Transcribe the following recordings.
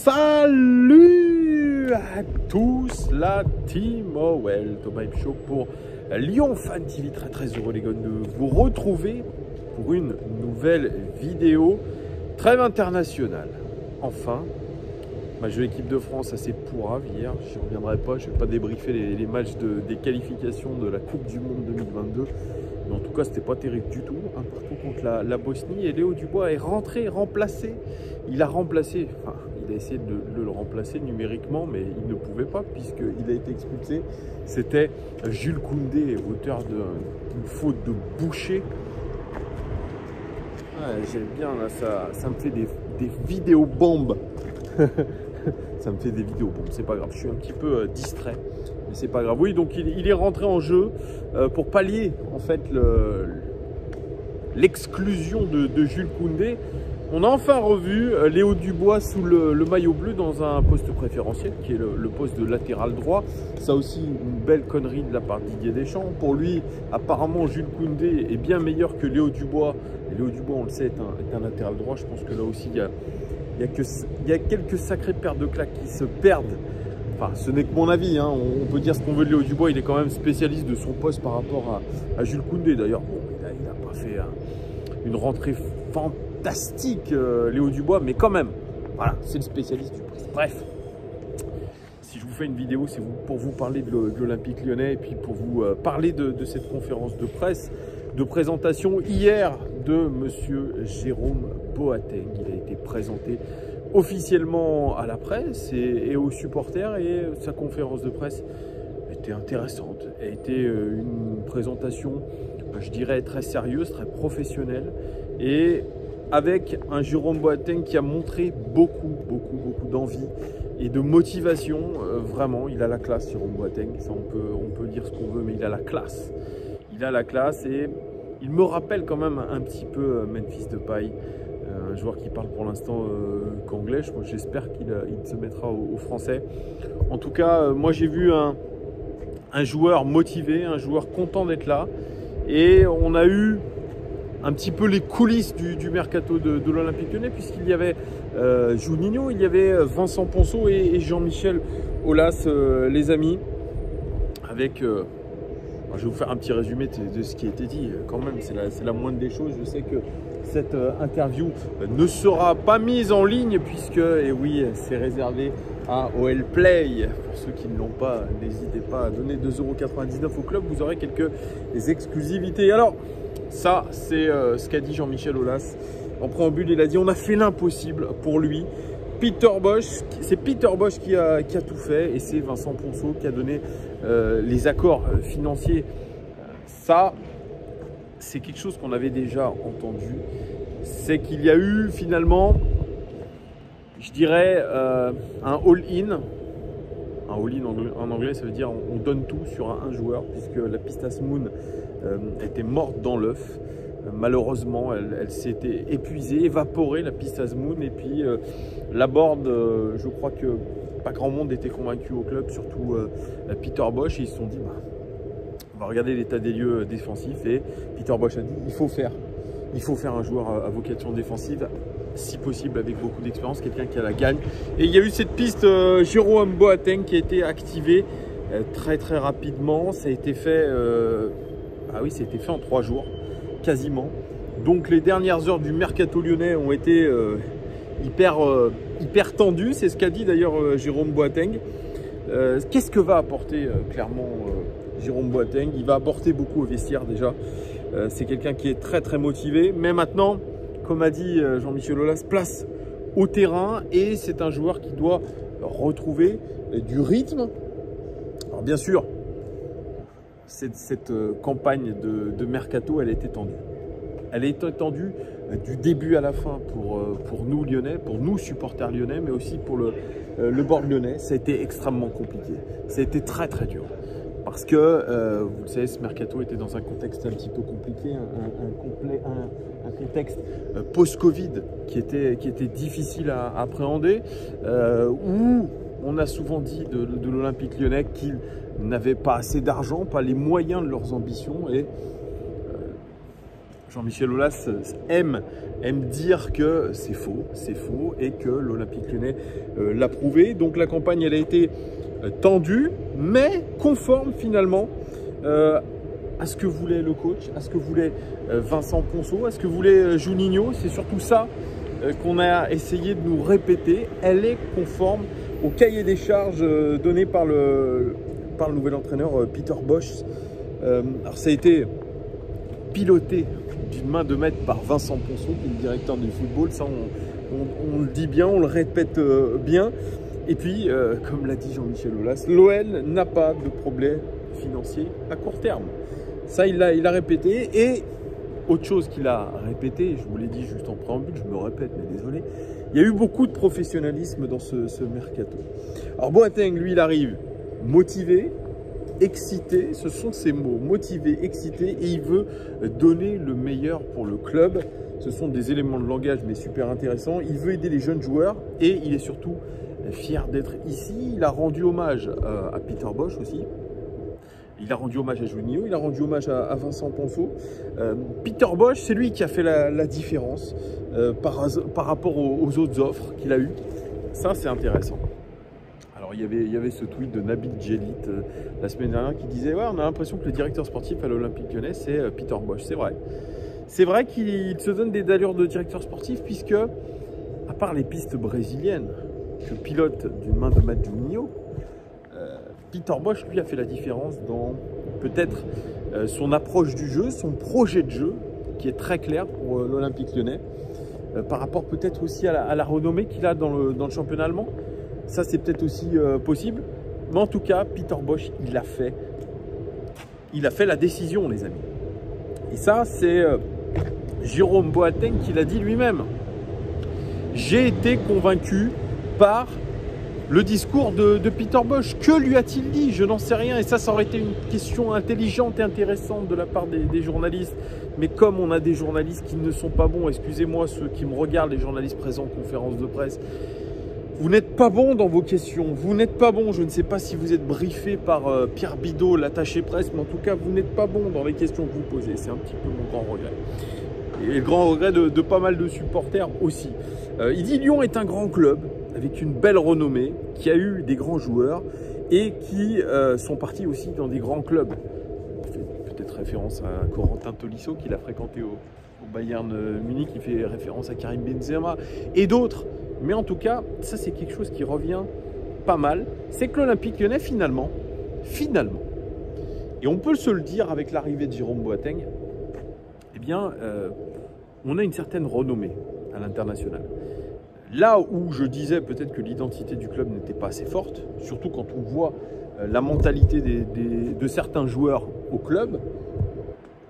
Salut à tous, la team OL, Thomas Show pour Lyon Fan TV. Très heureux les gars de vous retrouver pour une nouvelle vidéo. Trêve internationale. Enfin, ma jeune équipe de France assez pourrave hier. Je n'y reviendrai pas, je ne vais pas débriefer les matchs des qualifications de la Coupe du Monde 2022. Mais en tout cas, c'était pas terrible du tout. Un partout contre la Bosnie. Et Léo Dubois est remplacé. Il a remplacé, enfin, il a essayé de le remplacer numériquement, mais il ne pouvait pas puisqu'il a été expulsé. C'était Jules Koundé, auteur d'une faute de boucher. Ouais, j'aime bien, là, ça me fait des vidéos bombes. Ça me fait des vidéos bombes, c'est pas grave. Je suis un petit peu distrait, mais c'est pas grave. Oui, donc il est rentré en jeu pour pallier en fait l'exclusion de Jules Koundé. On a enfin revu Léo Dubois sous le maillot bleu dans un poste préférentiel qui est le poste de latéral droit. Ça aussi, une belle connerie de la part de Didier Deschamps. Pour lui, apparemment, Jules Koundé est bien meilleur que Léo Dubois. Et Léo Dubois, on le sait, est un latéral droit. Je pense que là aussi, il y a quelques sacrées paires de claques qui se perdent. Enfin, ce n'est que mon avis, hein. On peut dire ce qu'on veut de Léo Dubois. Il est quand même spécialiste de son poste par rapport à Jules Koundé. D'ailleurs, bon, il n'a pas fait une rentrée fantastique, Léo Dubois, mais quand même, voilà, c'est le spécialiste du poste. Bref, si je vous fais une vidéo, c'est pour vous parler de l'Olympique Lyonnais et puis pour vous parler de cette conférence de presse, de présentation hier de monsieur Jérôme Boateng. Il a été présenté officiellement à la presse et aux supporters, et sa conférence de presse était intéressante. A été une présentation, je dirais, très sérieuse, très professionnelle, et avec un Jérôme Boateng qui a montré beaucoup d'envie et de motivation. Vraiment, il a la classe, Jérôme Boateng. Ça, on peut dire ce qu'on veut, mais il a la classe. Il a la classe et il me rappelle quand même un petit peu Memphis Depay, un joueur qui parle pour l'instant qu'anglais. J'espère qu'il se mettra au français. En tout cas, moi j'ai vu un joueur motivé, un joueur content d'être là. Et on a eu un petit peu les coulisses du mercato de l'Olympique Lyonnais, puisqu'il y avait Juninho, il y avait Vincent Ponceau et Jean-Michel Aulas, les amis, avec... je vais vous faire un petit résumé de ce qui a été dit, quand même, c'est la moindre des choses. Je sais que cette interview ne sera pas mise en ligne, puisque, et oui, c'est réservé à OL Play. Pour ceux qui ne l'ont pas, n'hésitez pas à donner 2,99 € au club, vous aurez quelques exclusivités. Alors, ça, c'est ce qu'a dit Jean-Michel Aulas. En préambule, il a dit: on a fait l'impossible pour lui. C'est Peter Bosz qui a tout fait, et c'est Vincent Ponceau qui a donné les accords financiers. Ça, c'est quelque chose qu'on avait déjà entendu. C'est qu'il y a eu finalement, je dirais, un all-in. Un all-in en anglais, ça veut dire on donne tout sur un joueur, puisque la Pistas Moon était morte dans l'œuf. Malheureusement, elle s'était épuisée, évaporée, la Pistas Moon. Et puis la board, je crois que pas grand monde était convaincu au club, surtout Peter Bosz. Et ils se sont dit, bah, on va regarder l'état des lieux défensifs. Et Peter Bosz a dit, il faut faire un joueur à vocation défensive, si possible avec beaucoup d'expérience, quelqu'un qui a la gagne. Et il y a eu cette piste Jérôme Boateng qui a été activée très rapidement. Ça a été fait, ça a été fait en 3 jours. Quasiment. Donc les dernières heures du mercato lyonnais ont été hyper tendues. C'est ce qu'a dit d'ailleurs Jérôme Boateng. Qu'est-ce que va apporter clairement Jérôme Boateng? Il va apporter beaucoup au vestiaire déjà. C'est quelqu'un qui est très motivé. Mais maintenant, comme a dit Jean-Michel Aulas, place au terrain, et c'est un joueur qui doit retrouver du rythme. Alors bien sûr, cette campagne de mercato, elle est étendue. Elle est étendue du début à la fin pour nous Lyonnais, pour nous supporters lyonnais, mais aussi pour le board lyonnais. Ça a été extrêmement compliqué. Ça a été très dur. Parce que, vous le savez, ce mercato était dans un contexte un petit peu compliqué, un contexte post-Covid qui était difficile à appréhender, où on a souvent dit de l'Olympique Lyonnais qu'ils n'avaient pas assez d'argent, pas les moyens de leurs ambitions. Et Jean-Michel Aulas aime dire que c'est faux, et que l'Olympique Lyonnais l'a prouvé. Donc la campagne, elle a été tendue, mais conforme finalement à ce que voulait le coach, à ce que voulait Vincent Ponceau, à ce que voulait Juninho. C'est surtout ça qu'on a essayé de nous répéter. Elle est conforme au cahier des charges donné par le nouvel entraîneur Peter Bosz. Alors ça a été piloté d'une main de maître par Vincent Ponceau, qui est le directeur du football. Ça, on le dit bien, on le répète bien. Et puis, comme l'a dit Jean-Michel Aulas, l'OL n'a pas de problème financier à court terme. Ça, il l'a répété. Et autre chose qu'il a répété, je vous l'ai dit juste en préambule, je me répète, mais désolé, il y a eu beaucoup de professionnalisme dans ce mercato. Alors Boateng, lui, il arrive motivé, excité, ce sont ses mots, motivé, excité, et il veut donner le meilleur pour le club. Ce sont des éléments de langage, mais super intéressants. Il veut aider les jeunes joueurs et il est surtout fier d'être ici. Il a rendu hommage à Peter Bosz aussi. Il a rendu hommage à Juninho, il a rendu hommage à Vincent Ponceau. Peter Bosz, c'est lui qui a fait la différence par rapport aux autres offres qu'il a eues. Ça, c'est intéressant. Alors, il y avait ce tweet de Nabil Djellit la semaine dernière qui disait « Ouais, on a l'impression que le directeur sportif à l'Olympique Lyonnais, c'est Peter Bosz. » C'est vrai. C'est vrai qu'il se donne des allures de directeur sportif puisque, à part les pistes brésiliennes que pilote d'une main de maître Juninho, Peter Bosz, lui, a fait la différence dans peut-être son approche du jeu, son projet de jeu, qui est très clair pour l'Olympique Lyonnais, par rapport peut-être aussi à la renommée qu'il a dans le championnat allemand. Ça, c'est peut-être aussi possible. Mais en tout cas, Peter Bosz, il a fait la décision, les amis. Et ça, c'est Jérôme Boateng qui l'a dit lui-même. J'ai été convaincu par le discours de Peter Bosz. Que lui a-t-il dit? Je n'en sais rien. Et ça aurait été une question intelligente et intéressante de la part des journalistes. Mais comme on a des journalistes qui ne sont pas bons, excusez-moi ceux qui me regardent, les journalistes présents en conférence de presse, vous n'êtes pas bons dans vos questions. Vous n'êtes pas bons. Je ne sais pas si vous êtes briefé par Pierre Bidot, l'attaché presse, mais en tout cas, vous n'êtes pas bons dans les questions que vous posez. C'est un petit peu mon grand regret. Et le grand regret de pas mal de supporters aussi. Il dit Lyon est un grand club avec une belle renommée, qui a eu des grands joueurs et qui sont partis aussi dans des grands clubs. On fait peut-être référence à Corentin Tolisso qu'il a fréquenté au Bayern Munich, qui fait référence à Karim Benzema et d'autres. Mais en tout cas, ça c'est quelque chose qui revient pas mal. C'est que l'Olympique Lyonnais finalement, et on peut se le dire avec l'arrivée de Jérôme Boateng, eh bien, on a une certaine renommée à l'international. Là où je disais peut-être que l'identité du club n'était pas assez forte, surtout quand on voit la mentalité de certains joueurs au club,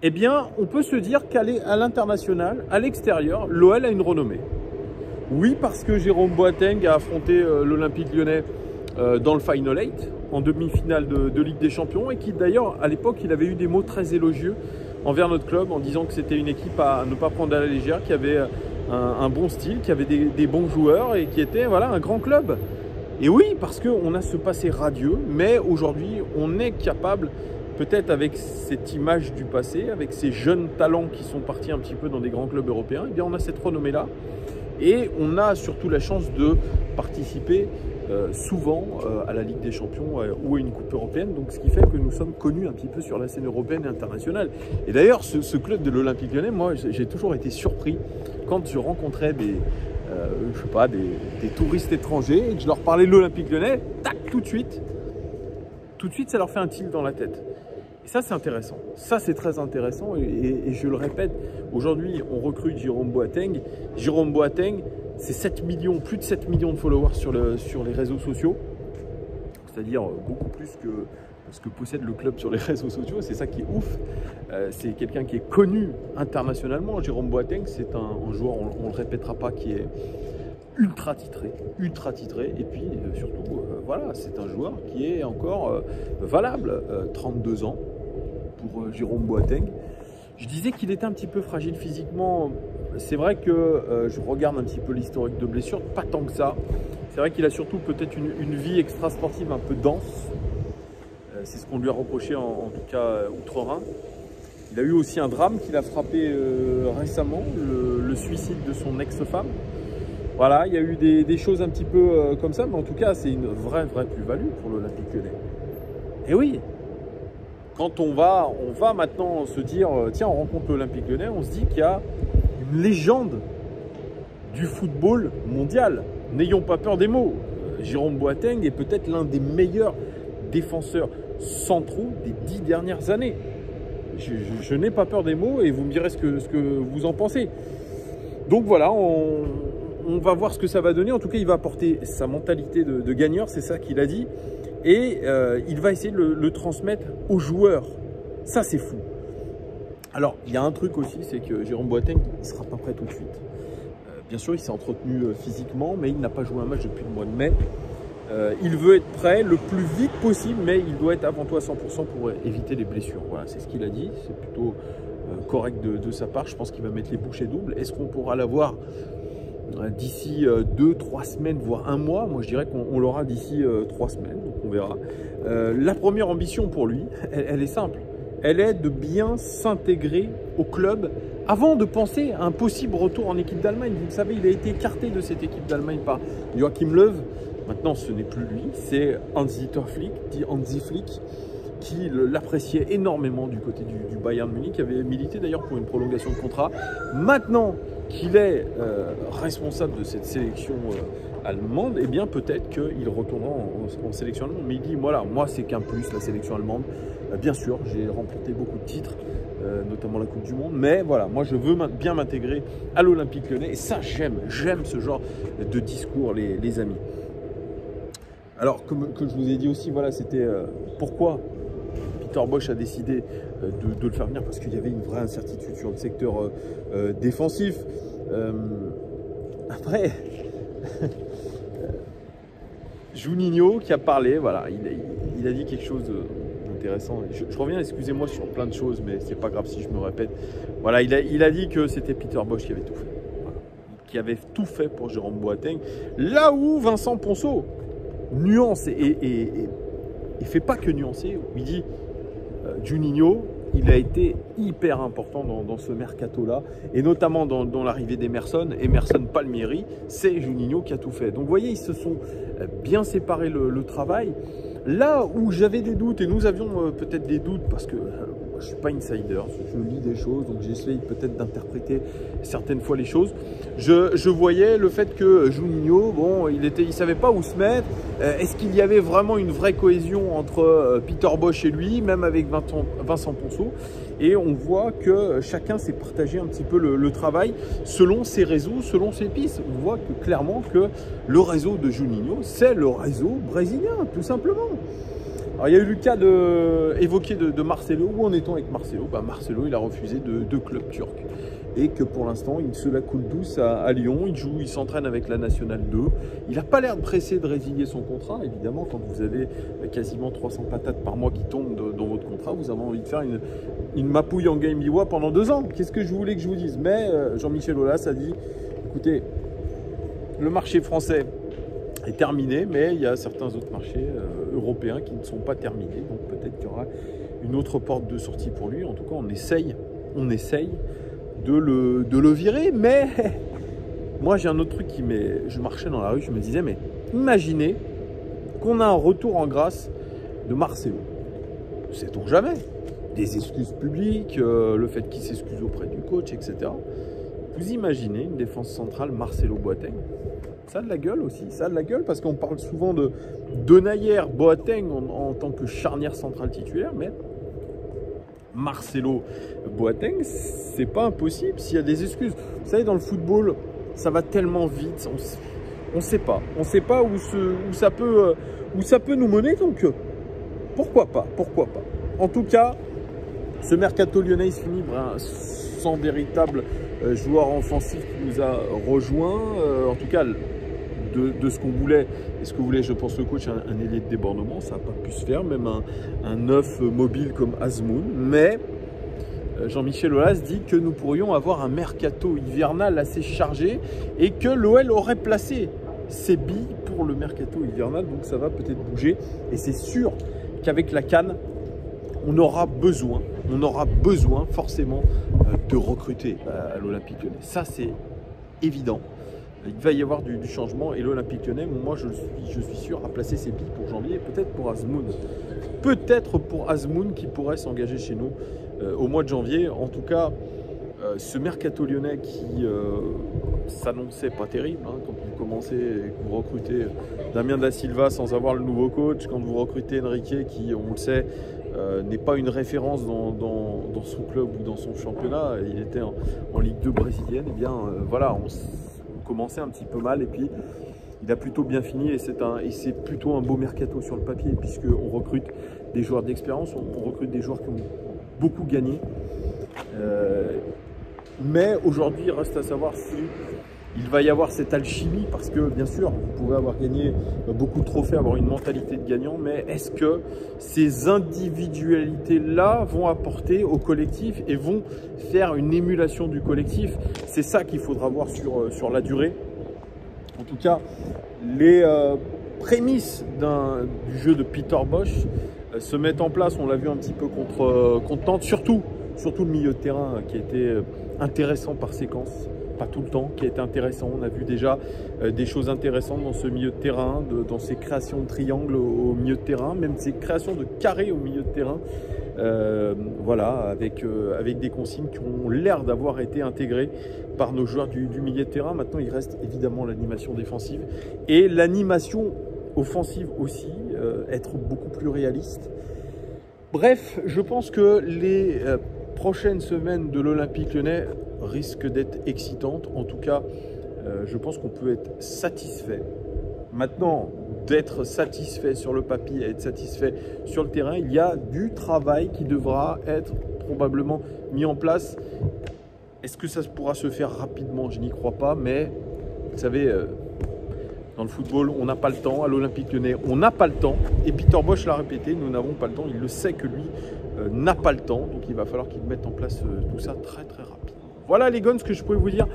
eh bien, on peut se dire qu'à l'international, à l'extérieur, l'OL a une renommée. Oui, parce que Jérôme Boateng a affronté l'Olympique Lyonnais dans le Final 8, en demi-finale de Ligue des Champions, et qui d'ailleurs, à l'époque, il avait eu des mots très élogieux envers notre club, en disant que c'était une équipe à ne pas prendre à la légère, qui avait un bon style, qui avait des bons joueurs et qui était voilà, un grand club. Et oui, parce qu'on a ce passé radieux, mais aujourd'hui, on est capable, peut-être avec cette image du passé, avec ces jeunes talents qui sont partis un petit peu dans des grands clubs européens, eh bien on a cette renommée-là. Et on a surtout la chance de participer souvent à la Ligue des Champions ou à une Coupe européenne. Donc ce qui fait que nous sommes connus un petit peu sur la scène européenne et internationale. Et d'ailleurs, ce club de l'Olympique Lyonnais, moi j'ai toujours été surpris quand je rencontrais des touristes étrangers et que je leur parlais de l'Olympique Lyonnais, tac, tout de suite, ça leur fait un tilt dans la tête. Et ça, c'est intéressant. Ça, c'est très intéressant. Et je le répète, aujourd'hui, on recrute Jérôme Boateng. Jérôme Boateng, c'est 7 millions, plus de 7 millions de followers sur les réseaux sociaux. C'est-à-dire beaucoup plus que ce que possède le club sur les réseaux sociaux. C'est ça qui est ouf. C'est quelqu'un qui est connu internationalement. Jérôme Boateng, c'est un joueur, on ne le répétera pas, qui est ultra titré. Et puis, surtout, voilà, c'est un joueur qui est encore valable. 32 ans pour Jérôme Boateng. Je disais qu'il était un petit peu fragile physiquement. C'est vrai que je regarde un petit peu l'historique de blessures, pas tant que ça. C'est vrai qu'il a surtout peut-être une vie extra-sportive un peu dense. C'est ce qu'on lui a reproché en tout cas outre-Rhin. Il a eu aussi un drame qui l'a frappé récemment, le suicide de son ex-femme. Voilà, il y a eu des choses un petit peu comme ça, mais en tout cas, c'est une vraie plus-value pour l'Olympique Lyonnais. Et oui, quand on va maintenant se dire, tiens, on rencontre l'Olympique Lyonnais, on se dit qu'il y a une légende du football mondial. N'ayons pas peur des mots. Jérôme Boateng est peut-être l'un des meilleurs défenseurs centraux des 10 dernières années. Je n'ai pas peur des mots et vous me direz ce que vous en pensez. Donc voilà, on va voir ce que ça va donner. En tout cas, il va apporter sa mentalité de gagneur, c'est ça qu'il a dit. Et il va essayer de le transmettre aux joueurs. Ça, c'est fou. Alors, il y a un truc aussi, c'est que Jérôme Boateng ne sera pas prêt tout de suite. Bien sûr, il s'est entretenu physiquement, mais il n'a pas joué un match depuis le mois de mai. Il veut être prêt le plus vite possible, mais il doit être avant tout à 100% pour éviter les blessures. Voilà, c'est ce qu'il a dit. C'est plutôt correct de sa part. Je pense qu'il va mettre les bouchées doubles. Est-ce qu'on pourra l'avoir d'ici 2-3 semaines, voire un mois? Moi, je dirais qu'on l'aura d'ici 3 semaines. Donc, on verra. La première ambition pour lui, elle est simple. Elle est de bien s'intégrer au club avant de penser à un possible retour en équipe d'Allemagne. Vous le savez, il a été écarté de cette équipe d'Allemagne par Joachim Löw. Maintenant, ce n'est plus lui, c'est Hansi Flick, dit Hansi Flick, qui l'appréciait énormément du côté du Bayern Munich, qui avait milité d'ailleurs pour une prolongation de contrat. Maintenant qu'il est responsable de cette sélection allemande, eh bien peut-être qu'il retournera en sélection allemande. Mais il dit, voilà, moi c'est qu'un plus, la sélection allemande. Bien sûr, j'ai remporté beaucoup de titres, notamment la Coupe du Monde, mais voilà, moi je veux bien m'intégrer à l'Olympique Lyonnais. Et ça, j'aime ce genre de discours, les amis. Alors, comme je vous ai dit aussi, voilà, c'était pourquoi Peter Bosz a décidé de le faire venir, parce qu'il y avait une vraie incertitude sur le secteur défensif. Après, Juninho qui a parlé, voilà, il a dit quelque chose d'intéressant. Je reviens, excusez-moi, sur plein de choses, mais c'est pas grave si je me répète. Voilà, il a dit que c'était Peter Bosz qui avait tout fait. Voilà, qui avait tout fait pour Jérôme Boateng. Là où Vincent Ponceau nuance et fait pas que nuancer, il dit Juninho, il a été hyper important dans ce mercato-là, et notamment dans l'arrivée d'Emerson Palmieri, c'est Juninho qui a tout fait. Donc vous voyez, ils se sont bien séparés le travail. Là où j'avais des doutes, et nous avions peut-être des doutes, parce que je ne suis pas insider, je lis des choses, donc j'essaye peut-être d'interpréter certaines fois les choses. Je voyais le fait que Juninho, bon, il ne savait pas où se mettre. Est-ce qu'il y avait vraiment une vraie cohésion entre Peter Bosz et lui, même avec Vincent Ponceau? Et on voit que chacun s'est partagé un petit peu le travail selon ses réseaux, selon ses pistes. On voit que clairement que le réseau de Juninho, c'est le réseau brésilien, tout simplement. Alors, il y a eu le cas évoqué de Marcelo. Où en est-on avec Marcelo? Marcelo, il a refusé deux clubs turcs. Et que pour l'instant, il se la coule douce à Lyon. Il s'entraîne avec la Nationale 2. Il n'a pas l'air pressé de résilier son contrat. Évidemment, quand vous avez quasiment 300 patates par mois qui tombent dans votre contrat, vous avez envie de faire une mapouille en Game Biwa pendant 2 ans. Qu'est-ce que je voulais que je vous dise? Mais Jean-Michel Aulas a dit, écoutez, le marché français est terminé, mais il y a certains autres marchés européens qui ne sont pas terminés. Donc peut-être qu'il y aura une autre porte de sortie pour lui. En tout cas, on essaye de le virer. Mais moi, j'ai un autre truc je marchais dans la rue, je me disais, mais imaginez qu'on a un retour en grâce de Marcelo. Sait-on jamais? Des excuses publiques, le fait qu'il s'excuse auprès du coach, etc. Vous imaginez une défense centrale Marcelo Boateng? Ça a de la gueule aussi, ça a de la gueule, parce qu'on parle souvent de Denayer, Boateng en tant que charnière centrale titulaire, mais Marcelo Boateng, c'est pas impossible s'il y a des excuses. Vous savez, dans le football, ça va tellement vite, on sait pas où ça peut nous mener, donc pourquoi pas. En tout cas, ce mercato lyonnais il se finit sans véritable joueur offensif qui nous a rejoint, en tout cas de ce qu'on voulait, et ce que voulait, je pense, le coach, un ailier de débordement, ça n'a pas pu se faire, même un neuf mobile comme Azmoun. Mais Jean-Michel Aulas dit que nous pourrions avoir un mercato hivernal assez chargé et que l'OL aurait placé ses billes pour le mercato hivernal, donc ça va peut-être bouger. Et c'est sûr qu'avec la CAN, on aura besoin forcément de recruter à l'Olympique Lyonnais. Ça, c'est évident. Il va y avoir du changement et l'Olympique Lyonnais, moi je suis sûr, à placer ses billes pour janvier, peut-être pour Azmoun. Peut-être pour Azmoun qui pourrait s'engager chez nous au mois de janvier. En tout cas, ce mercato lyonnais qui s'annonçait pas terrible, hein, quand vous commencez et que vous recrutez Damien Da Silva sans avoir le nouveau coach, quand vous recrutez Enrique qui, on le sait, n'est pas une référence dans son club ou dans son championnat, il était en Ligue 2 brésilienne, et bien voilà, on commençait un petit peu mal et puis il a plutôt bien fini et c'est plutôt un beau mercato sur le papier puisqu'on recrute des joueurs d'expérience, on recrute des joueurs qui ont beaucoup gagné. Mais aujourd'hui, il reste à savoir si il va y avoir cette alchimie parce que bien sûr, vous pouvez avoir gagné beaucoup de trophées, avoir une mentalité de gagnant, mais est-ce que ces individualités-là vont apporter au collectif et vont faire une émulation du collectif? C'est ça qu'il faudra voir sur la durée. En tout cas, les prémices du jeu de Peter Bosz se mettent en place. On l'a vu un petit peu contre Nantes, surtout le milieu de terrain qui a été intéressant par séquence, pas tout le temps, qui a été intéressant. On a vu déjà des choses intéressantes dans ce milieu de terrain, dans ses créations de triangles au milieu de terrain, même ses créations de carrés au milieu de terrain. Voilà, avec des consignes qui ont l'air d'avoir été intégrées par nos joueurs du milieu de terrain. Maintenant, il reste évidemment l'animation défensive et l'animation offensive aussi, être beaucoup plus réaliste. Bref, je pense que les prochaines semaines de l'Olympique Lyonnais risquent d'être excitantes. En tout cas, je pense qu'on peut être satisfait. Maintenant, d'être satisfait sur le papier et être satisfait sur le terrain, il y a du travail qui devra être probablement mis en place. Est-ce que ça pourra se faire rapidement? Je n'y crois pas, mais vous savez, dans le football, on n'a pas le temps. À l'Olympique Lyonnais, on n'a pas le temps. Et Peter Bosz l'a répété, nous n'avons pas le temps. Il le sait que lui n'a pas le temps. Donc il va falloir qu'il mette en place tout ça très très rapidement. Voilà les gars, ce que je pouvais vous dire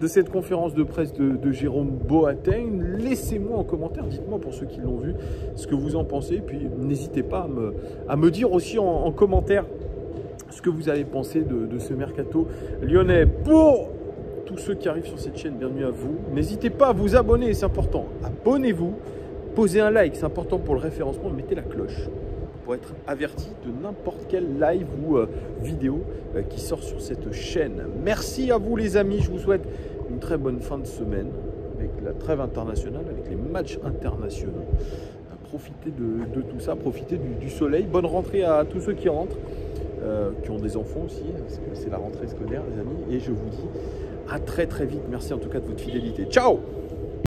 de cette conférence de presse de Jérôme Boateng. Laissez-moi en commentaire, dites-moi pour ceux qui l'ont vu, ce que vous en pensez. Puis n'hésitez pas à me dire aussi en commentaire ce que vous avez pensé de ce mercato lyonnais. Pour tous ceux qui arrivent sur cette chaîne, bienvenue à vous. N'hésitez pas à vous abonner, c'est important. Abonnez-vous, posez un like, c'est important pour le référencement. Mettez la cloche pour être averti de n'importe quel live ou vidéo qui sort sur cette chaîne. Merci à vous les amis, je vous souhaite une très bonne fin de semaine avec la trêve internationale, avec les matchs internationaux. Profitez de tout ça, profitez du soleil. Bonne rentrée à tous ceux qui rentrent, qui ont des enfants aussi, parce que c'est la rentrée scolaire les amis. Et je vous dis à très très vite. Merci en tout cas de votre fidélité. Ciao!